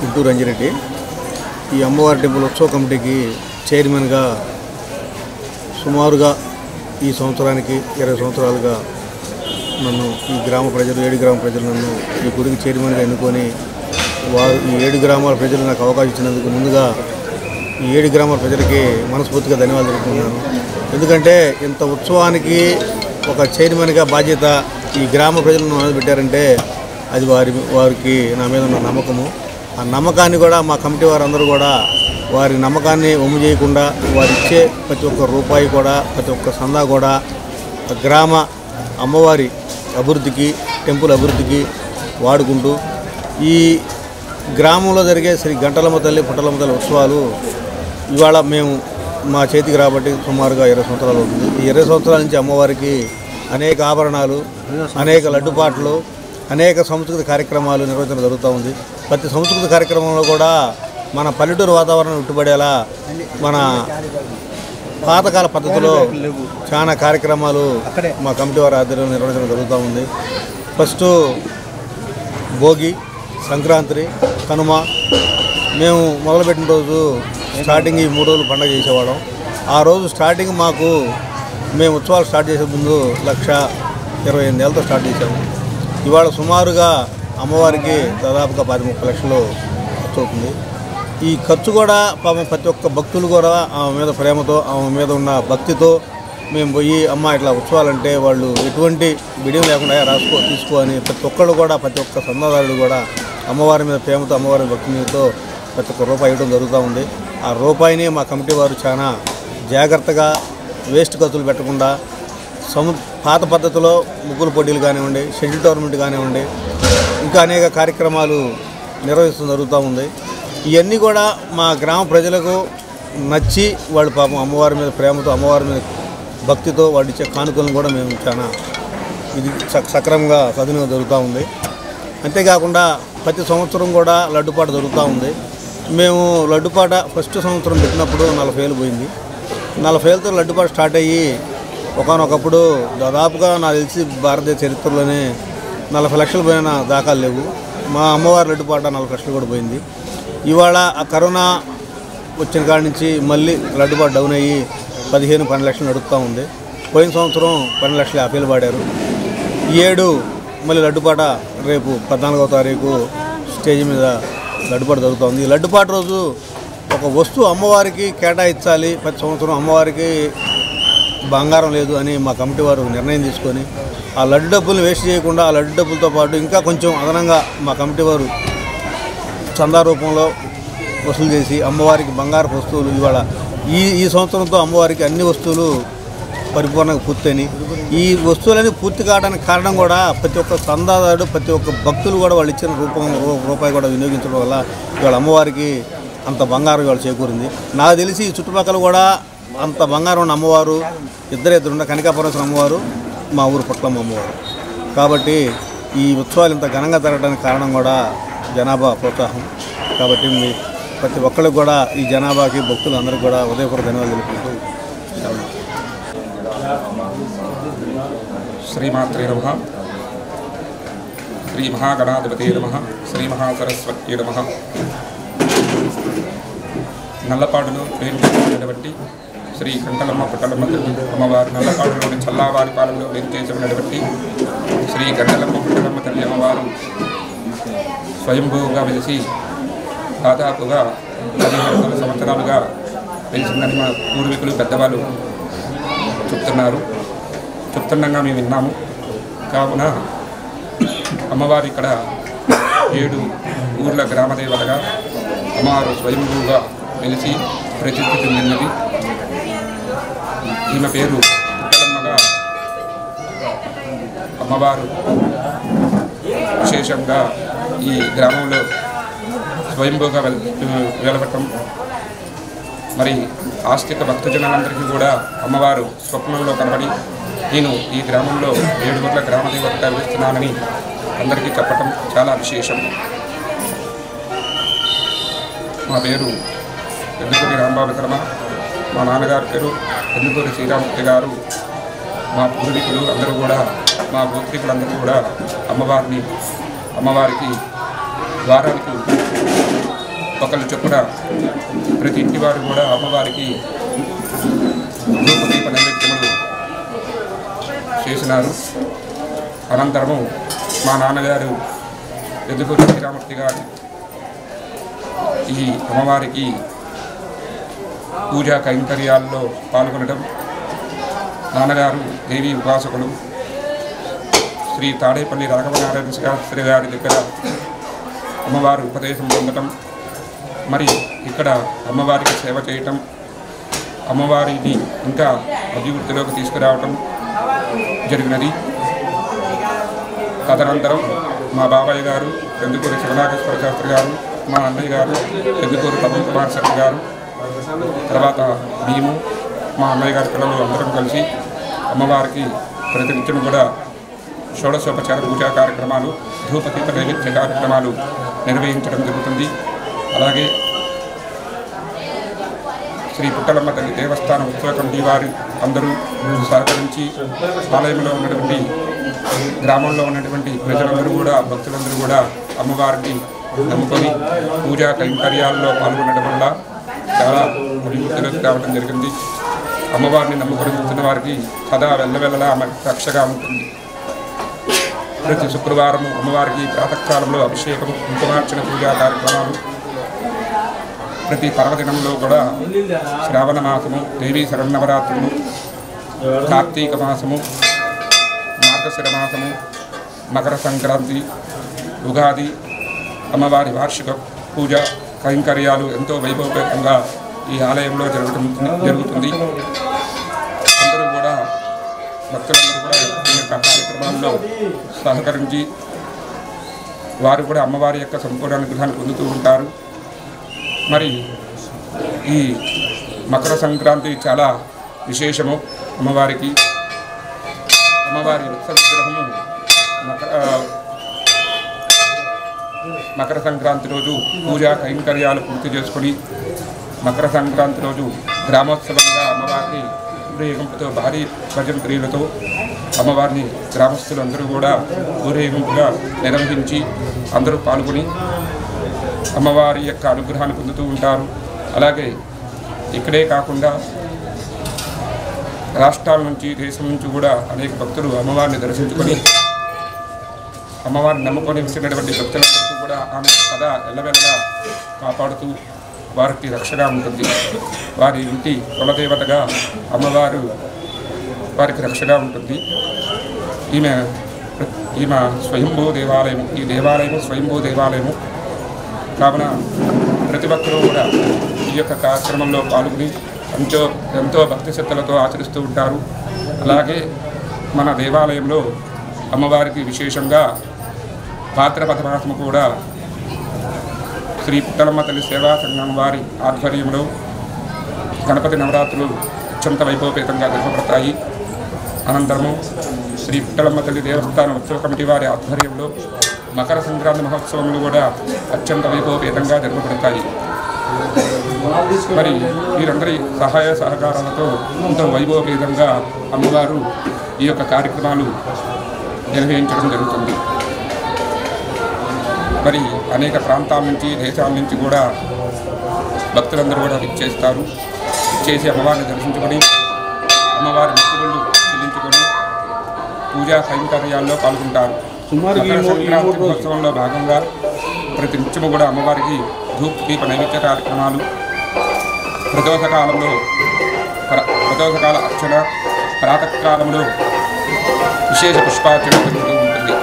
గుంటూరు అంజిరెడ్డి. ఈ అమ్మవారి టెంపుల్ ఉత్సవ కమిటీకి చైర్మన్గా సుమారుగా ఈ సంవత్సరానికి 20 సంవత్సరాలుగా నన్ను ఈ గ్రామ ప్రజలు 7 గ్రామ ప్రజలు నన్ను ఈ గుడికి చైర్మన్గా ఎన్నుకొని వారు ఈ 7 గ్రామాల ప్రజలు నాకు అవకాశం ఇచ్చినందుకు ముందుగా ఈ 7 గ్రామాల ప్రజలకి మనస్ఫూర్తిగా ధన్యవాదాలు తెలుపుతున్నాను. ఎందుకంటే ఇంత ఉత్సవానికి ఒక చైర్మన్గా బాధ్యత ఈ గ్రామ ప్రజలను మొదలుపెట్టారంటే అది వారికి నా మీద ఉన్న నమ్మకము. ఆ నమ్మకాన్ని కూడా మా కమిటీ వారందరూ కూడా వారి నమ్మకాన్ని ఒమ్ము చేయకుండా వారు ఇచ్చే ప్రతి ఒక్క రూపాయి కూడా ప్రతి ఒక్క సందా కూడా గ్రామ అమ్మవారి అభివృద్ధికి టెంపుల్ అభివృద్ధికి వాడుకుంటూ ఈ గ్రామంలో జరిగే శ్రీ గంటలమ్మ తల్లి పుట్టలమ్మ తల్లి ఉత్సవాలు ఇవాళ మేము మా చేతికి రాబట్టి సుమారుగా 20 సంవత్సరాలు అవుతుంది. ఈ 20 సంవత్సరాల నుంచి అమ్మవారికి అనేక ఆభరణాలు, అనేక లడ్డుపాట్లు, అనేక సంస్కృతి కార్యక్రమాలు నిర్వహించడం జరుగుతూ ఉంది. ప్రతి సంస్కృతి కార్యక్రమంలో కూడా మన పల్లెటూరు వాతావరణం ఉట్టుబడేలా మన పాతకాల పద్ధతిలో చాలా కార్యక్రమాలు మా కమిటీ వారి ఆధ్వర్యంలో నిర్వహించడం జరుగుతూ ఉంది. ఫస్ట్ భోగి, సంక్రాంతి, కనుమ మేము మొదలుపెట్టిన రోజు స్టార్టింగ్ ఈ 3 రోజులు పండుగ చేసేవాళ్ళం. ఆ రోజు స్టార్టింగ్ మేము ఉత్సవాలు స్టార్ట్ చేసే ముందు 1,28,000తో స్టార్ట్ చేసాము. ఇవాళ సుమారుగా అమ్మవారికి దాదాపుగా 10-30 లక్షలు ఖర్చు అవుతుంది. ఈ ఖర్చు కూడా పాపం ప్రతి ఒక్క భక్తులు కూడా ఆమె మీద ప్రేమతో ఆమె మీద ఉన్న భక్తితో మేము పోయి అమ్మ ఇట్లా ఉత్సవాలంటే వాళ్ళు ఎటువంటి బిడియం లేకుండా తీసుకో అని ప్రతి ఒక్కళ్ళు కూడా ప్రతి ఒక్క చందాదారుడు కూడా అమ్మవారి మీద ప్రేమతో అమ్మవారి భక్తి మీదతో ప్రతి ఒక్క రూపాయి ఇవ్వడం జరుగుతూ ఉంది. ఆ రూపాయిని మా కమిటీ వారు చాలా జాగ్రత్తగా వేస్ట్ ఖర్చులు పెట్టకుండా పాత పద్ధతిలో ముగ్గుల పోటీలు కానివ్వండి, షెడ్యూల్ టోర్నమెంట్ కానివ్వండి, ఇంకా అనేక కార్యక్రమాలు నిర్వహిస్తూ జరుగుతూ ఉంది. ఇవన్నీ కూడా మా గ్రామ ప్రజలకు నచ్చి వాళ్ళు పాపం అమ్మవారి మీద ప్రేమతో అమ్మవారి మీద భక్తితో వాళ్ళు ఇచ్చే కానుకలను కూడా మేము చాలా ఇది సక్రమంగా సద్వినియోగం జరుగుతూ ఉంది. అంతేకాకుండా ప్రతి సంవత్సరం కూడా లడ్డుపాట జరుగుతూ ఉంది. మేము లడ్డుపాట ఫస్ట్ సంవత్సరం పెట్టినప్పుడు 40,000 పోయింది. 40,000తో లడ్డుపాట స్టార్ట్ అయ్యి ఒకనొకప్పుడు దాదాపుగా నాకు తెలిసి భారతదేశ చరిత్రలోనే 40 లక్షలు పోయిన దాఖలు లేవు. మా అమ్మవారి లడ్డుపాట 40 లక్షలు కూడా పోయింది. ఇవాళ ఆ కరోనా వచ్చిన కాడి నుంచి మళ్ళీ లడ్డుపాట డౌన్ అయ్యి 15-12 లక్షలు నడుస్తూ ఉంది. పోయిన సంవత్సరం 12,50,000 పాడారు. ఈ ఏడు మళ్ళీ లడ్డుపాట రేపు 14వ తారీఖు స్టేజ్ మీద లడ్డుపాట జరుగుతుంది. ఈ లడ్డుపాట రోజు ఒక వస్తువు అమ్మవారికి కేటాయించాలి, ప్రతి సంవత్సరం అమ్మవారికి బంగారం లేదు అని మా కమిటీ వారు నిర్ణయం తీసుకొని ఆ లడ్డు డబ్బులు వేస్ట్ చేయకుండా ఆ లడ్డు డబ్బులతో పాటు ఇంకా కొంచెం అదనంగా మా కమిటీ వారు చందా రూపంలో వసూలు చేసి అమ్మవారికి బంగారు వస్తువులు ఇవాళ ఈ సంవత్సరంతో అమ్మవారికి అన్ని వస్తువులు పరిపూర్ణంగా పూర్తయినాయి. ఈ వస్తువులన్నీ పూర్తి కావడానికి కారణం కూడా ప్రతి ఒక్క చందాదారుడు ప్రతి ఒక్క భక్తులు కూడా వాళ్ళు ఇచ్చిన రూపాయి కూడా వినియోగించడం వల్ల ఇవాళ అమ్మవారికి అంత బంగారం ఇవాళ చేకూరింది. నాకు తెలిసి ఈ చుట్టుపక్కల కూడా అంత బంగారం ఉన్న అమ్మవారు ఇద్దరున్న కనికాపరమేశ్వర అమ్మవారు, మా ఊరు పుట్లమ్మ అమ్మవారు. కాబట్టి ఈ ఉత్సవాలు ఇంత ఘనంగా జరగడానికి కారణం కూడా జనాభా ప్రోత్సాహం. కాబట్టి ప్రతి ఒక్కరికి కూడా ఈ జనాభాకి భక్తులు అందరికీ కూడా ఉదయపూర్వక ధన్యవాదాలు తెలుపుకుంటూ శ్రీమాత్రే నమః, శ్రీ మహాగణాధిపతే నమః, శ్రీ మహాసరస్వత్యే నమః. నల్లపాడులో పేరు పెట్టినటువంటి శ్రీ గంటలమ్మ పుట్టలమ్మ తల్లి అమ్మవారు నల్లపాడులోని చల్లావారిపాలెంలో వేరుచేసినటువంటి శ్రీ గంటలమ్మ పుట్టలమ్మ తల్లి అమ్మవారు స్వయంభూగా వెలిసి దాదాపుగా 1500 సంవత్సరాలుగా వెలిసిందని మా పూర్వీకులు పెద్దవాళ్ళు చెప్తుండగా మేము విన్నాము. కావున అమ్మవారు ఇక్కడ 7 ఊర్ల గ్రామదేవతగా అమ్మవారు స్వయంభూగా వెలిసి ప్రసిద్ధి చెందినది. ఈమె పేరు పుట్టలమ్మగా అమ్మవారు విశేషంగా ఈ గ్రామంలో స్వయంభూగా వెలవటం, మరి ఆస్తిక భక్తజనులందరికీ కూడా అమ్మవారు స్వప్నంలో కనబడి నేను ఈ గ్రామంలో 7 ఊర్ల గ్రామదేవతగా వెలుస్తున్నానని అందరికీ చెప్పటం చాలా విశేషం. మా పేరు ఎన్నుకూరి రాంబాబు శర్మ, మా నాన్నగారి పేరు ఎన్నుకూరి శ్రీరామూర్తి గారు. మా పూర్వీకులు అందరూ కూడా మా గోత్రికులందరూ కూడా అమ్మవారికి వారానికి ఒకళ్ళు చొప్పున ప్రతి ఇంటి వారు కూడా అమ్మవారికి ధూపదీప నైవేద్యములు చేసినారు. అనంతరము మా నాన్నగారు ఎదుగురు శ్రీరామూర్తి గారు ఈ అమ్మవారికి పూజా కైంకర్యాల్లో పాల్గొనడం, నాన్నగారు దేవీ ఉపాసకులు శ్రీ తాడేపల్లి రాఘవనారాయణ శాస్త్రి గారి దగ్గర అమ్మవారు ఉపదేశం పొందటం, మరి ఇక్కడ అమ్మవారికి సేవ చేయటం, అమ్మవారిని ఇంకా అభివృద్ధిలోకి తీసుకురావటం జరిగినది. తదనంతరం మా బాబాయ్ గారు పెందుకూరి శివనాగేశ్వర శాస్త్రి గారు, మా అన్నయ్య గారు పెందుకూరి పవన్ కుమార్ శెట్టి గారు, తర్వాత మేము మా అన్నయ్య గారి పిల్లలు అందరం కలిసి అమ్మవారికి ప్రతినిత్యం కూడా షోడశోపచార పూజా కార్యక్రమాలు, ధూపదీప నైవేద్య కార్యక్రమాలు నిర్వహించడం జరుగుతుంది. అలాగే శ్రీ పుట్టలమ్మ తల్లి దేవస్థానం ఉత్సవ కమిటీ వారి అందరూ సహకరించి ఆలయంలో ఉన్నటువంటి గ్రామంలో ఉన్నటువంటి ప్రజలందరూ కూడా భక్తులందరూ కూడా అమ్మవారిని నమ్ముకొని పూజా కైంకర్యాల్లో పాల్గొనడం వల్ల చాలా అభివృద్ధిలోకి రావడం జరిగింది. అమ్మవారిని నమ్ముకొని వస్తున్న వారికి సదా వెళ్ళవెళ్ళలా రక్షగా ఉంటుంది. ప్రతి శుక్రవారము అమ్మవారికి ప్రాతకాలంలో అభిషేకం, కుంకుమార్చన పూజా కార్యక్రమాలు, ప్రతి పర్వదినంలో కూడా శ్రావణ మాసము, దేవీ శరన్నవరాత్రులు, కార్తీక మాసము, మార్గశిర మాసము, మకర సంక్రాంతి, ఉగాది, అమ్మవారి వార్షిక పూజ కైంకర్యాలు ఎంతో వైభవపేతంగా ఈ ఆలయంలో జరుగుతుంది. అందరూ కూడా భక్తులందరూ కూడా ఈ యొక్క కార్యక్రమాల్లో సహకరించి వారు కూడా అమ్మవారి యొక్క సంపూర్ణ అనుగ్రహాన్ని పొందుతూ ఉంటారు. మరి ఈ మకర సంక్రాంతి చాలా విశేషము. అమ్మవారికి అమ్మవారి విగ్రహము మకర సంక్రాంతి రోజు పూజా కైంకర్యాలు పూర్తి చేసుకొని మకర సంక్రాంతి రోజు గ్రామోత్సవంగా అమ్మవారిని ఊరేగింపుతో భారీ భజంత్రీలతో అమ్మవారిని గ్రామస్తులు అందరూ కూడా ఊరేగింపుగా నిర్వహించి అందరూ పాల్గొని అమ్మవారి యొక్క అనుగ్రహాన్ని పొందుతూ ఉంటారు. అలాగే ఇక్కడే కాకుండా రాష్ట్రాల నుంచి, దేశం నుంచి కూడా అనేక భక్తులు అమ్మవారిని దర్శించుకొని అమ్మవారిని నమ్ముకొని వచ్చినటువంటి భక్తులందరికీ కూడా ఆమె సదా ఎల్లవెల్లగా కాపాడుతూ వారికి రక్షగా ఉంటుంది. వారి ఇంటి కులదేవతగా అమ్మవారు వారికి రక్షగా ఉంటుంది. ఈమె స్వయంభూ దేవాలయము, ఈ దేవాలయము స్వయంభూ దేవాలయము కావున ప్రతి ఒక్కరూ కూడా ఈ యొక్క కార్యక్రమంలో పాల్గొని ఎంతో భక్తి శ్రద్ధలతో ఆచరిస్తూ ఉంటారు. అలాగే మన దేవాలయంలో అమ్మవారికి విశేషంగా భాద్రపద మాసము కూడా శ్రీ పుట్టలమ్మ తల్లి సేవా సంఘం వారి ఆధ్వర్యంలో గణపతి నవరాత్రులు అత్యంత వైభవపేతంగా జరపబడతాయి. అనంతరము శ్రీ పుట్టలమ్మ తల్లి దేవస్థానం ఉత్సవ కమిటీ వారి ఆధ్వర్యంలో మకర సంక్రాంతి మహోత్సవములు కూడా అత్యంత వైభవపేతంగా జరపబడతాయి. మరి వీరందరి సహాయ సహకారాలతో ఎంతో వైభవపేతంగా అమ్మవారు ఈ యొక్క కార్యక్రమాలు నిర్వహించడం జరుగుతుంది. మరి అనేక ప్రాంతాల నుంచి, దేశాల నుంచి కూడా భక్తులందరూ కూడా విచ్చేస్తారు. విచ్చేసి అమ్మవారిని దర్శించుకొని అమ్మవారి మొక్కుబళ్ళు చెల్లించుకొని పూజా కైంకర్యాల్లో పాల్గొంటారు. మకర సంక్రాంతి మహోత్సవంలో భాగంగా ప్రతి నిత్యము కూడా అమ్మవారికి ధూపదీప నైవేద్య కార్యక్రమాలు, ప్రదోషకాల అర్చన, ప్రాతకాలంలో విశేష పుష్పార్చన జరుగుతూ ఉంటుంది.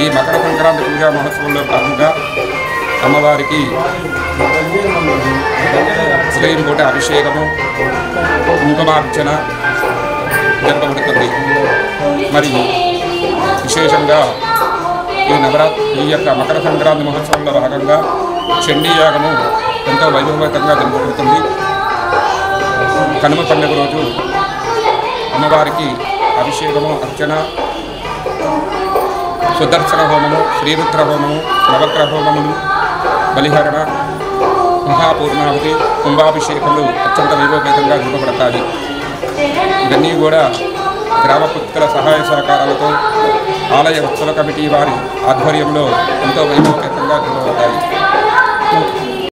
ఈ మకర సంక్రాంతి పూజా మహోత్సవంలో భాగంగా అమ్మవారికి ఉదయం పూట అభిషేకము, కుంకుమార్చన జరపబడుతుంది. మరి విశేషంగా ఈ యొక్క మకర సంక్రాంతి మహోత్సవంలో భాగంగా చండీయాగము ఎంతో వైభవపేతంగా జరపబడుతుంది. కనుమ పండుగ రోజు అమ్మవారికి అభిషేకము, అర్చన, సుదర్శన హోమము, శ్రీరుద్ర హోమము, నవగ్రహ హోమములు, బలిహరణ, మహాపూర్ణావతి, కుంభాభిషేకములు అత్యంత వైభవపేతంగా జరపబడతాయి. ఇవన్నీ కూడా గ్రామ భక్తుల సహాయ సహకారాలతో ఆలయ ఉత్సవ కమిటీ వారి ఆధ్వర్యంలో ఎంతో వైభవపేతంగా జరపబడతాయి.